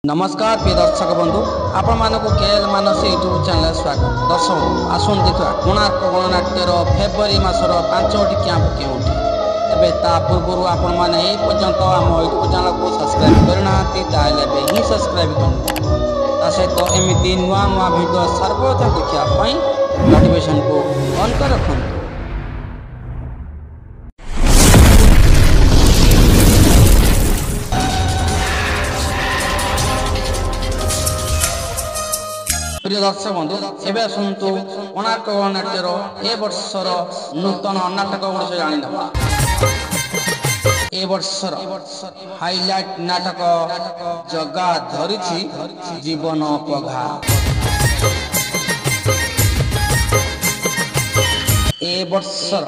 नमस्कार प्रिय दर्शक बंधु आपण मानक केएल मानस यूट्यूब चैनल स्वागत। दर्शक आसन देखा कोणार्क गणनाट्यर फेब्रुआरी मासर 5टी कैंप केउठी एबे ता पूर्व आपण माने ए पर्यंत आम यूट्यूब चैनल को सब्सक्राइब करना ताले बे ही सब्सक्राइब करना ता सहित एमिति नुआ नुआ वीडियो सर्वप्रथम देखिया पई नोटिफिकेशन को ऑन कर रखन। प्रिय दर्शक बंधु एवं आसतु कोणार्क गणनाट्यर ए वर्षर नूतन नाटक गुड़ जानी ए वर्षर हाइलाइट नाटक जगा धरी जीवन पघा। ए वर्षर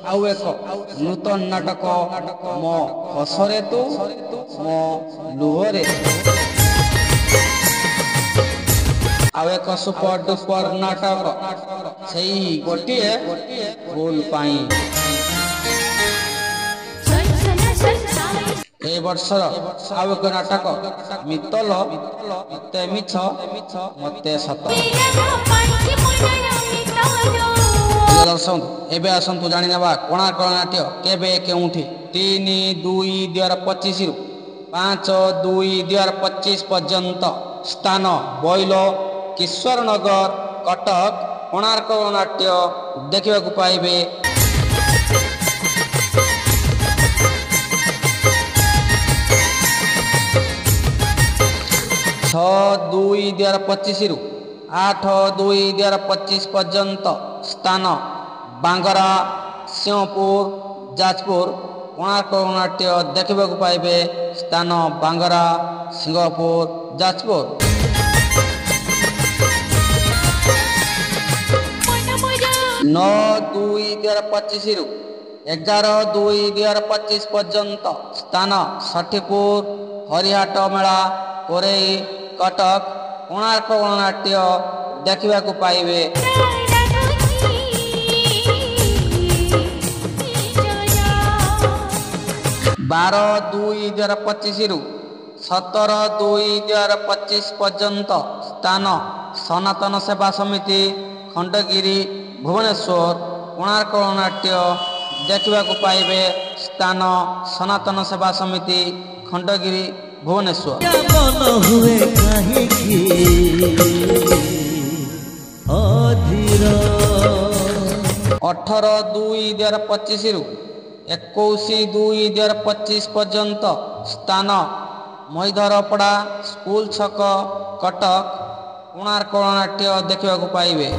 आउ एक नूतन नाटक मो हसरे तू मो लुहरे आउ एक सुपर डुपर नाटक से गोटे भूल पाई। ए वर्षर आउ एक नाटक मितल मते मिछ मते सत। दर्शक एबे आसतु जानी नेबा कोणार्क गणनाट्य केबे केउठी 3-2-2025 रु 5-2-2025 पर्यंत स्थान बैलो किशोर नगर कटक कोणार्क गणनाट्य देखा पाइबे। 6-2-2025 रु 8-2-2025 पर्यंत स्थान बांगरा सिंहपुर जाजपुर कोणार्क गणनाट्य देखा पाइबे। स्थान बांगरा सिंहपुर जाजपुर। 9-2-2025 रु 11-2-2025 पर्यंत स्थान सठीपुर हरिहाट मेला कोरेई कटक कोणार्क गणनाट्य देखा पाइबे। 12-2-2025 रु 17-2-2025 पर्यंत स्थान सनातन सेवा समिति खंडगिरी भुवनेश्वर कोणार्क गणनाट्य देखा पाइबे। स्थान सनातन सेवा समिति खंडगिरी भुवनेश्वर। 18-2-2025 रु 21-2-2025 पर्यंत स्थान मैधरपड़ा स्कूल छक कटक कोणार्क गणनाट्य देखा पाइबे।